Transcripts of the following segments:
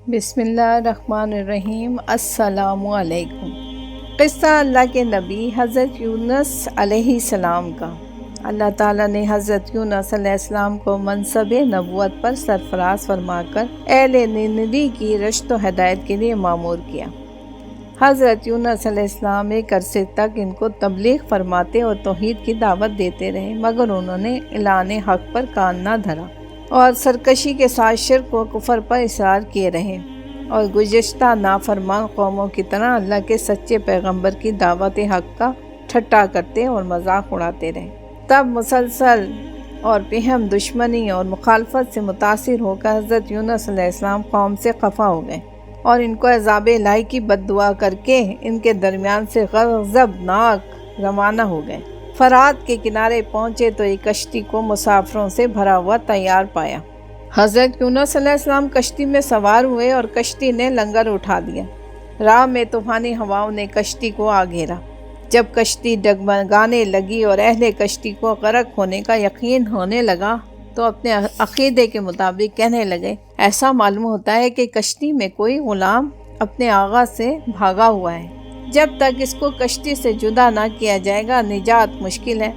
بسم اللہ الرحمن الرحیم۔ السلام علیکم۔ قصہ اللہ کے نبی حضرت یونس علیہ السلام کا۔ اللہ تعالیٰ نے حضرت یونس علیہ السلام کو منصب نبوت پر سرفراز فرما کر اہل نینوے کی رشد و ہدایت کے لیے مامور کیا۔ حضرت یونس علیہ السلام ایک عرصے تک ان کو تبلیغ فرماتے اور توحید کی دعوت دیتے رہے، مگر انہوں نے اعلان حق پر کان نہ دھرا اور سرکشی کے ساتھ شرک و کفر پر اصرار کیے رہے اور گزشتہ نافرمان قوموں کی طرح اللہ کے سچے پیغمبر کی دعوت حق کا ٹھٹا کرتے اور مذاق اڑاتے رہے۔ تب مسلسل اور بہم دشمنی اور مخالفت سے متاثر ہو کر حضرت یونس علیہ السلام قوم سے خفا ہو گئے اور ان کو عذاب الہی کی بد دعا کر کے ان کے درمیان سے غضبناک روانہ ہو گئے۔ فرات کے کنارے پہنچے تو ایک کشتی کو مسافروں سے بھرا ہوا تیار پایا۔ حضرت یونس علیہ السلام کشتی میں سوار ہوئے اور کشتی نے لنگر اٹھا دیا۔ راہ میں طوفانی ہواؤں نے کشتی کو آ گھیرا۔ جب کشتی ڈگمگانے لگی اور اہل کشتی کو غرق ہونے کا یقین ہونے لگا تو اپنے عقیدے کے مطابق کہنے لگے، ایسا معلوم ہوتا ہے کہ کشتی میں کوئی غلام اپنے آقا سے بھاگا ہوا ہے۔ جب تک اس کو کشتی سے جدا نہ کیا جائے گا نجات مشکل ہے۔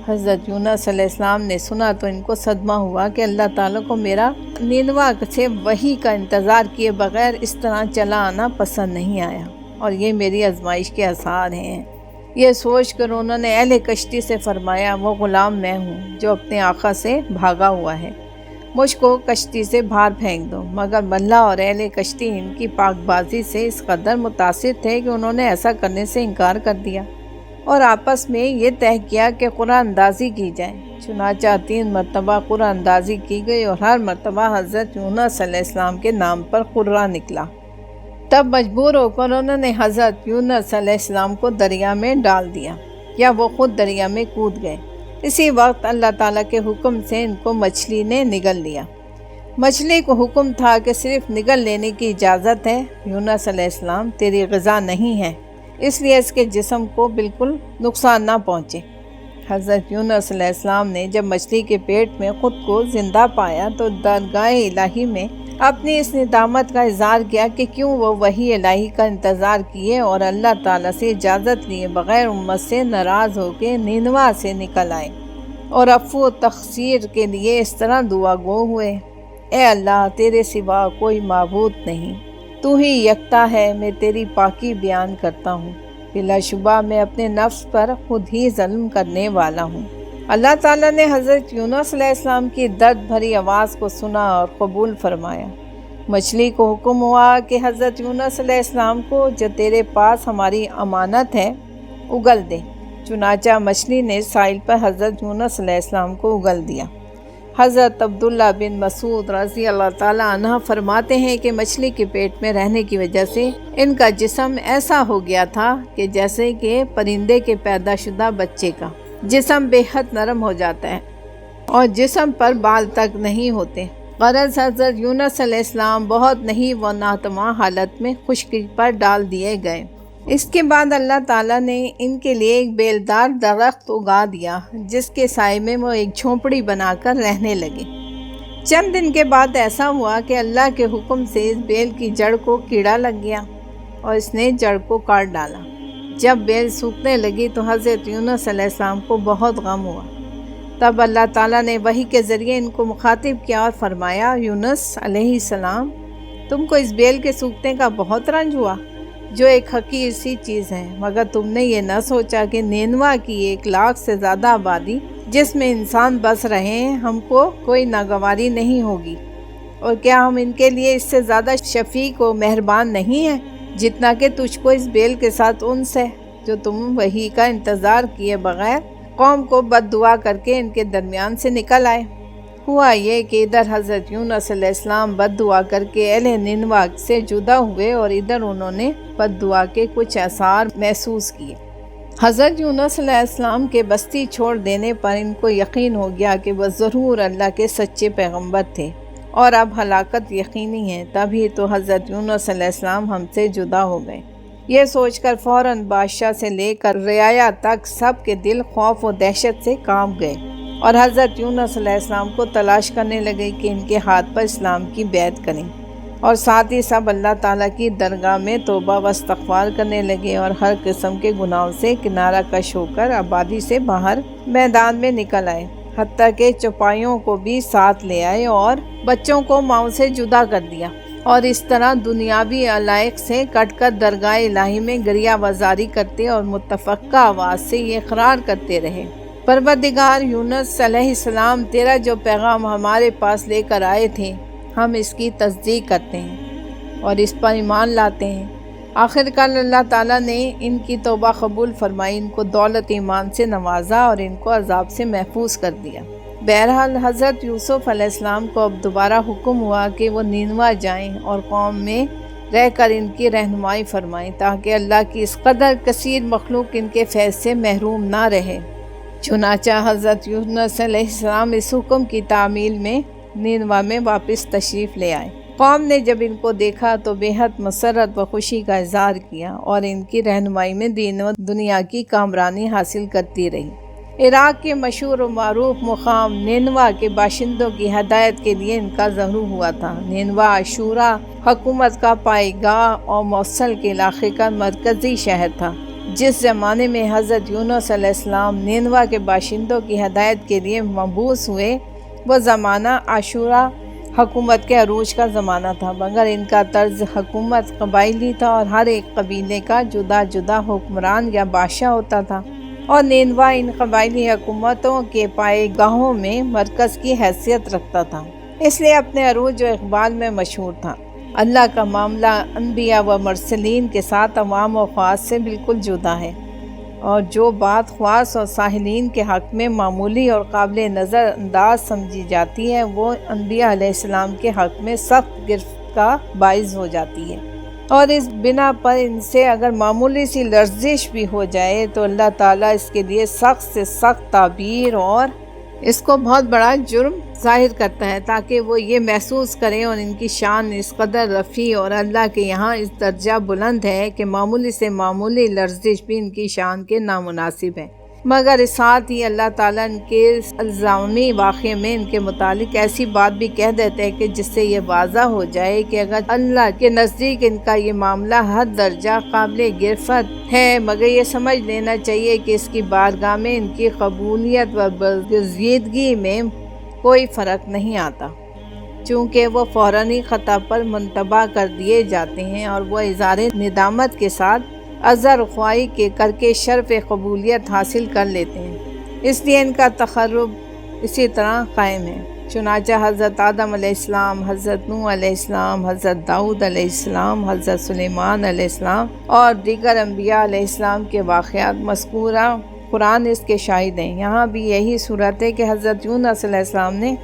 حضرت یونس علیہ السلام نے سنا تو ان کو صدمہ ہوا کہ اللہ تعالیٰ کو میرا نینوا سے وحی کا انتظار کیے بغیر اس طرح چلا آنا پسند نہیں آیا اور یہ میری آزمائش کے آثار ہیں۔ یہ سوچ کر انہوں نے اہل کشتی سے فرمایا، وہ غلام میں ہوں جو اپنے آقا سے بھاگا ہوا ہے، مجھ کو کشتی سے باہر پھینک دو۔ مگر ملا اور اہل کشتی ان کی پاک بازی سے اس قدر متاثر تھے کہ انہوں نے ایسا کرنے سے انکار کر دیا اور آپس میں یہ طے کیا کہ قرآن اندازی کی جائے۔ چنانچہ 3 مرتبہ قرآن اندازی کی گئی اور ہر مرتبہ حضرت یونس علیہ السلام کے نام پر قرآن نکلا۔ تب مجبور ہو کر انہوں نے حضرت یونس علیہ السلام کو دریا میں ڈال دیا یا وہ خود دریا میں کود گئے۔ اسی وقت اللہ تعالیٰ کے حکم سے ان کو مچھلی نے نگل لیا۔ مچھلی کو حکم تھا کہ صرف نگل لینے کی اجازت ہے، یونس علیہ السلام تیری غذا نہیں ہے، اس لیے اس کے جسم کو بالکل نقصان نہ پہنچے۔ حضرت یونس علیہ السلام نے جب مچھلی کے پیٹ میں خود کو زندہ پایا تو درگاہ الہی میں اپنی اس ندامت کا اظہار کیا کہ کیوں وہ وحی الہی کا انتظار کیے اور اللہ تعالیٰ سے اجازت لیے بغیر امت سے ناراض ہو کے نینوا سے نکل آئے اور عفو و تقصیر کے لیے اس طرح دعا گو ہوئے، اے اللہ تیرے سوا کوئی معبود نہیں، تو ہی یکتا ہے، میں تیری پاکی بیان کرتا ہوں، بلا شبہ میں اپنے نفس پر خود ہی ظلم کرنے والا ہوں۔ اللہ تعالیٰ نے حضرت یونس علیہ السلام کی درد بھری آواز کو سنا اور قبول فرمایا۔ مچھلی کو حکم ہوا کہ حضرت یونس علیہ السلام کو جو تیرے پاس ہماری امانت ہے اگل دے۔ چنانچہ مچھلی نے ساحل پر حضرت یونس علیہ السلام کو اگل دیا۔ حضرت عبداللہ بن مسعود رضی اللہ تعالیٰ عنہ فرماتے ہیں کہ مچھلی کے پیٹ میں رہنے کی وجہ سے ان کا جسم ایسا ہو گیا تھا کہ جیسے کہ پرندے کے پیدا شدہ بچے کا جسم بے حد نرم ہو جاتا ہے اور جسم پر بال تک نہیں ہوتے۔ غرض حضرت یونس علیہ السلام بہت نہیں و ناتمام حالت میں خشکی پر ڈال دیے گئے۔ اس کے بعد اللہ تعالیٰ نے ان کے لیے ایک بیلدار درخت اگا دیا جس کے سائے میں وہ ایک جھونپڑی بنا کر رہنے لگے۔ چند دن کے بعد ایسا ہوا کہ اللہ کے حکم سے اس بیل کی جڑ کو کیڑا لگ گیا اور اس نے جڑ کو کاٹ ڈالا۔ جب بیل سوکھنے لگی تو حضرت یونس علیہ السلام کو بہت غم ہوا۔ تب اللہ تعالیٰ نے وحی کے ذریعے ان کو مخاطب کیا اور فرمایا، یونس علیہ السلام تم کو اس بیل کے سوکھنے کا بہت رنج ہوا جو ایک حقیر سی چیز ہے، مگر تم نے یہ نہ سوچا کہ نینوا کی 1 لاکھ سے زیادہ آبادی جس میں انسان بس رہے ہیں ہم کو کوئی ناگواری نہیں ہوگی، اور کیا ہم ان کے لیے اس سے زیادہ شفیق و مہربان نہیں ہیں جتنا کہ تجھ کو اس بیل کے ساتھ انس ہے جو تم وحی کا انتظار کیے بغیر قوم کو بد دعا کر کے ان کے درمیان سے نکل آئے۔ ہوا یہ کہ ادھر حضرت یونس علیہ السلام بد دعا کر کے اہل نینوا سے جدا ہوئے اور ادھر انہوں نے بد دعا کے کچھ آثار محسوس کیے۔ حضرت یونس علیہ السلام کے بستی چھوڑ دینے پر ان کو یقین ہو گیا کہ وہ ضرور اللہ کے سچے پیغمبر تھے اور اب ہلاکت یقینی ہے، تبھی تو حضرت یونس علیہ السلام ہم سے جدا ہو گئے۔ یہ سوچ کر فوراً بادشاہ سے لے کر رعایا تک سب کے دل خوف و دہشت سے کانپ گئے اور حضرت یونس علیہ السلام کو تلاش کرنے لگے کہ ان کے ہاتھ پر اسلام کی بیعت کریں۔ اور ساتھ ہی سب اللہ تعالیٰ کی درگاہ میں توبہ و استغفار کرنے لگے اور ہر قسم کے گناہوں سے کنارہ کش ہو کر آبادی سے باہر میدان میں نکل آئے، حتیٰ کہ چوپایوں کو بھی ساتھ لے آئے اور بچوں کو ماؤں سے جدا کر دیا، اور اس طرح دنیاوی علائق سے کٹ کر درگاہ الہی میں گریہ بازاری کرتے اور متفقہ آواز سے یہ اقرار کرتے رہے، پروردگار یونس علیہ السلام تیرا جو پیغام ہمارے پاس لے کر آئے تھے ہم اس کی تصدیق کرتے ہیں اور اس پر ایمان لاتے ہیں۔ آخر کار اللہ تعالیٰ نے ان کی توبہ قبول فرمائی، ان کو دولت ایمان سے نوازا اور ان کو عذاب سے محفوظ کر دیا۔ بہرحال حضرت یوسف علیہ السلام کو اب دوبارہ حکم ہوا کہ وہ نینوا جائیں اور قوم میں رہ کر ان کی رہنمائی فرمائیں تاکہ اللہ کی اس قدر کثیر مخلوق ان کے فیض سے محروم نہ رہے۔ چنانچہ حضرت یونس علیہ السلام اس حکم کی تعمیل میں نینوا میں واپس تشریف لے آئے۔ قوم نے جب ان کو دیکھا تو بے حد مسرت و خوشی کا اظہار کیا اور ان کی رہنمائی میں دین و دنیا کی کامرانی حاصل کرتی رہی۔ عراق کے مشہور و معروف مقام نینوا کے باشندوں کی ہدایت کے لیے ان کا ظہور ہوا تھا۔ نینوا عاشورہ حکومت کا پائے گاہ اور موصل کے علاقے کا مرکزی شہر تھا۔ جس زمانے میں حضرت یونس علیہ السلام نینوا کے باشندوں کی ہدایت کے لیے مبعوث ہوئے، وہ زمانہ عاشورہ حکومت کے عروج کا زمانہ تھا، مگر ان کا طرز حکومت قبائلی تھا اور ہر ایک قبیلے کا جدا جدا حکمران یا بادشاہ ہوتا تھا، اور نینوا ان قبائلی حکومتوں کے پائے گاہوں میں مرکز کی حیثیت رکھتا تھا، اس لیے اپنے عروج و اقبال میں مشہور تھا۔ اللہ کا معاملہ انبیاء و مرسلین کے ساتھ عوام و خواص سے بالکل جدا ہے، اور جو بات خواص اور ساحلین کے حق میں معمولی اور قابل نظر انداز سمجھی جاتی ہے، وہ انبیاء علیہ السلام کے حق میں سخت گرفت کا باعث ہو جاتی ہے، اور اس بنا پر ان سے اگر معمولی سی لرزش بھی ہو جائے تو اللہ تعالیٰ اس کے لیے سخت سے سخت تعبیر اور اس کو بہت بڑا جرم ظاہر کرتا ہے تاکہ وہ یہ محسوس کریں، اور ان کی شان اس قدر رفیع اور اللہ کے یہاں اس درجہ بلند ہے کہ معمولی سے معمولی لرزش بھی ان کی شان کے نامناسب ہے۔ مگر اس ساتھ ہی اللہ تعالیٰ ان کے الزامی واقعے میں ان کے متعلق ایسی بات بھی کہہ دیتے ہیں کہ جس سے یہ واضح ہو جائے کہ اگر اللہ کے نزدیک ان کا یہ معاملہ حد درجہ قابل گرفت ہے، مگر یہ سمجھ لینا چاہیے کہ اس کی بارگاہ میں ان کی قبولیت و برگزیدگی میں کوئی فرق نہیں آتا، چونکہ وہ فوراً خطا پر منتبہ کر دیے جاتے ہیں اور وہ اظہار ندامت کے ساتھ عذر خواہی کے کر کے شرف قبولیت حاصل کر لیتے ہیں، اس لیے ان کا تقرب اسی طرح قائم ہے۔ چنانچہ حضرت آدم علیہ السلام، حضرت نوح علیہ السلام، حضرت داؤد علیہ السلام، حضرت سلیمان علیہ السلام اور دیگر انبیاء علیہ السلام کے واقعات مذکورہ قرآن اس کے شاہد ہیں۔ یہاں بھی یہی صورت ہے کہ حضرت یونس علیہ السلام نے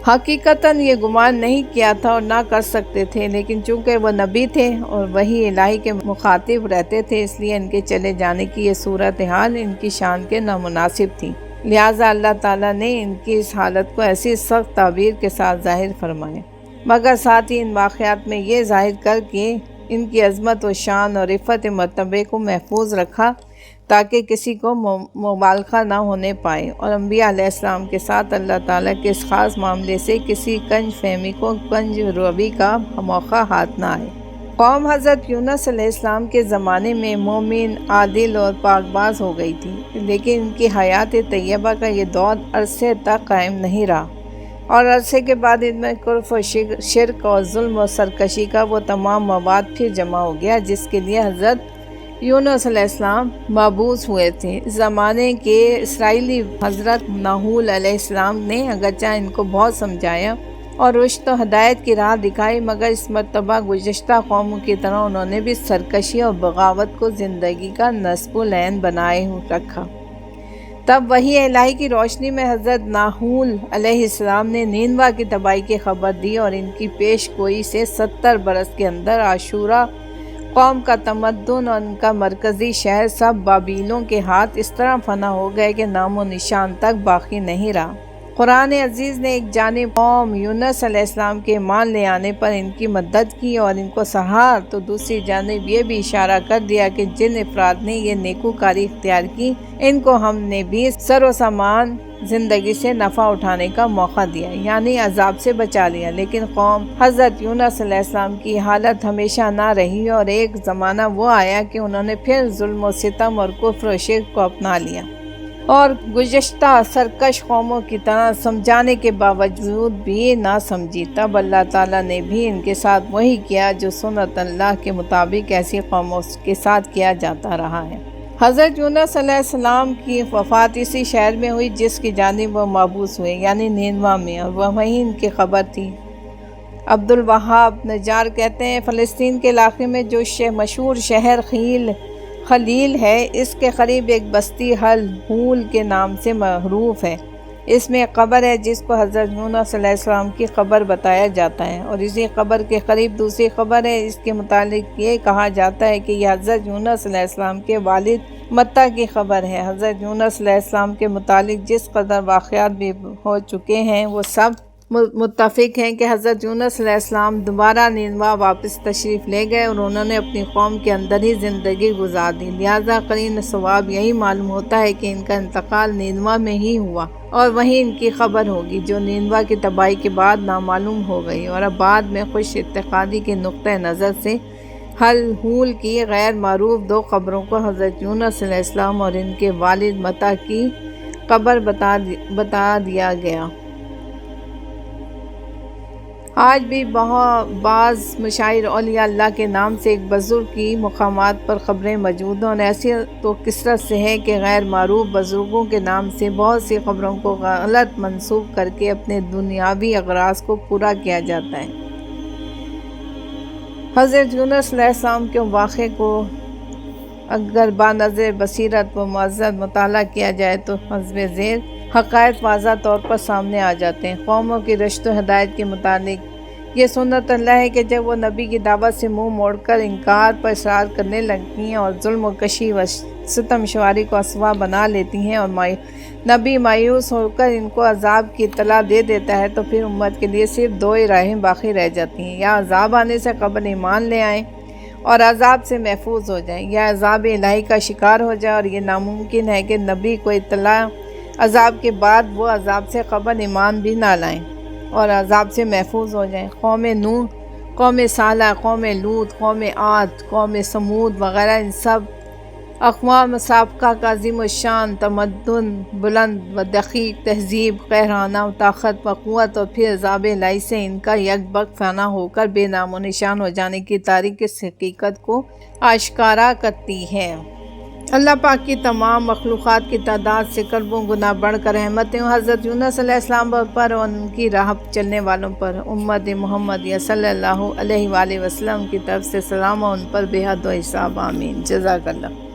حقیقتاً یہ گمان نہیں کیا تھا اور نہ کر سکتے تھے، لیکن چونکہ وہ نبی تھے اور وحی الہی کے مخاطب رہتے تھے، اس لیے ان کے چلے جانے کی یہ صورتحال ان کی شان کے نامناسب تھی، لہٰذا اللہ تعالیٰ نے ان کی اس حالت کو ایسی سخت تعبیر کے ساتھ ظاہر فرمائے، مگر ساتھ ہی ان واقعات میں یہ ظاہر کر کے ان کی عظمت و شان اور عفت مرتبے کو محفوظ رکھا تاکہ کسی کو مبالغہ نہ ہونے پائے، اور انبیاء علیہ السلام کے ساتھ اللہ تعالیٰ کے اس خاص معاملے سے کسی کنج فہمی کو کنج روی کا موقع ہاتھ نہ آئے۔ قوم حضرت یونس علیہ السلام کے زمانے میں مومن، عادل اور پاک باز ہو گئی تھی، لیکن ان کی حیات طیبہ کا یہ دور عرصے تک قائم نہیں رہا، اور عرصے کے بعد ان میں کفر و شرک اور ظلم و سرکشی کا وہ تمام مواد پھر جمع ہو گیا جس کے لیے حضرت یونس علیہ السلام مبعوث ہوئے تھے۔ اس زمانے کے اسرائیلی حضرت ناحول علیہ السلام نے اگرچہ ان کو بہت سمجھایا اور رشد و ہدایت کی راہ دکھائی، مگر اس مرتبہ گزشتہ قوموں کی طرح انہوں نے بھی سرکشی اور بغاوت کو زندگی کا نصب العین بنائے رکھا۔ تب وحی الہی کی روشنی میں حضرت ناحول علیہ السلام نے نینوا کی تباہی کی خبر دی، اور ان کی پیش گوئی سے 70 برس کے اندر عاشورہ قوم کا تمدن اور ان کا مرکزی شہر سب بابیلوں کے ہاتھ اس طرح فنا ہو گئے کہ نام و نشان تک باقی نہیں رہا۔ قرآن عزیز نے ایک جانب قوم یونس علیہ السلام کے ایمان لے آنے پر ان کی مدد کی اور ان کو سراہا، تو دوسری جانب یہ بھی اشارہ کر دیا کہ جن افراد نے یہ نیکوکاری اختیار کی ان کو ہم نے بھی سر و سامان زندگی سے نفع اٹھانے کا موقع دیا، یعنی عذاب سے بچا لیا۔ لیکن قوم حضرت یونس علیہ السلام کی حالت ہمیشہ نہ رہی، اور ایک زمانہ وہ آیا کہ انہوں نے پھر ظلم و ستم اور کفر و شرک کو اپنا لیا، اور گزشتہ سرکش قوموں کی طرح سمجھانے کے باوجود بھی نہ سمجھی۔ تب اللہ تعالیٰ نے بھی ان کے ساتھ وہی کیا جو سنت اللہ کے مطابق ایسی قوموں کے ساتھ کیا جاتا رہا ہے۔ حضرت یونس علیہ السلام کی وفات اسی شہر میں ہوئی جس کی جانب وہ مبعوث ہوئے، یعنی نینوا میں، اور وہیں ان کی قبر تھی۔ عبد الوہاب نجار کہتے ہیں فلسطین کے علاقے میں جو مشہور شہر خلیل ہے، اس کے قریب ایک بستی ہول کے نام سے معروف ہے۔ اس میں ایک قبر ہے جس کو حضرت یونس علیہ السلام کی قبر بتایا جاتا ہے، اور اسی قبر کے قریب دوسری قبر ہے۔ اس کے متعلق یہ کہا جاتا ہے کہ یہ حضرت یونس علیہ السلام کے والد متیٰ کی قبر ہے۔ حضرت یونس علیہ السلام کے متعلق جس قدر واقعات بھی ہو چکے ہیں وہ سب متفق ہیں کہ حضرت یونس علیہ السلام دوبارہ نینوا واپس تشریف لے گئے، اور انہوں نے اپنی قوم کے اندر ہی زندگی گزار دی۔ لہٰذا قرین ثواب یہی معلوم ہوتا ہے کہ ان کا انتقال نینوا میں ہی ہوا، اور وہیں ان کی قبر ہوگی جو نینوا کی تباہی کے بعد نامعلوم ہو گئی، اور اب بعد میں خوش اعتقادی کے نقطۂ نظر سے ہول کی غیر معروف دو قبروں کو حضرت یونس علیہ السلام اور ان کے والد متیٰ کی قبر بتا دیا گیا۔ آج بھی بعض مشاہیر اولیاء اللہ کے نام سے ایک بزرگ کی مقامات پر قبریں موجود ہیں، اور ایسی تو کثرت سے ہے کہ غیر معروف بزرگوں کے نام سے بہت سی قبروں کو غلط منسوب کر کے اپنے دنیاوی اغراض کو پورا کیا جاتا ہے۔ حضرت یونس علیہ السلام کے واقعے کو اگر بنظر بصیرت و معزز مطالعہ کیا جائے تو حسب ذیل حقائق واضح طور پر سامنے آ جاتے ہیں۔ قوموں کی رشد و ہدایت کے مطابق یہ سنت اللہ ہے کہ جب وہ نبی کی دعوت سے منہ موڑ کر انکار پر اصرار کرنے لگتی ہیں اور ظلم و کشی و ستم شواری کو اسوا بنا لیتی ہیں، اور نبی مایوس ہو کر ان کو عذاب کی اطلاع دے دیتا ہے، تو پھر امت کے لیے صرف دو ہی راہیں باقی رہ جاتی ہیں: یا عذاب آنے سے قبل ایمان لے آئیں اور عذاب سے محفوظ ہو جائیں، یا عذاب الہی کا شکار ہو جائے، اور یہ ناممکن ہے کہ نبی کو اطلاع عذاب کے بعد وہ عذاب سے قبل ایمان بھی نہ لائیں اور عذاب سے محفوظ ہو جائیں۔ قوم نوح، قوم صالح، قوم لوط، قوم عاد، قوم سمود وغیرہ ان سب اقوام سابقہ کا عظیم الشان تمدن، بلند و دقیق تہذیب، قہرانہ طاقت و قوت، اور پھر عذاب الہی سے ان کا یک بک فنا ہو کر بے نام و نشان ہو جانے کی تاریخ اس حقیقت کو آشکارا کرتی ہے۔ اللہ پاک کی تمام مخلوقات کی تعداد سے کروڑوں گنا بڑھ کر رحمتیں حضرت یونس علیہ السلام پر اور ان کی راہ چلنے والوں پر، امت محمدیہ صلی اللہ علیہ وآلہ وسلم کی طرف سے سلام، اور ان پر بے حد و حساب آمین۔ جزاک اللہ۔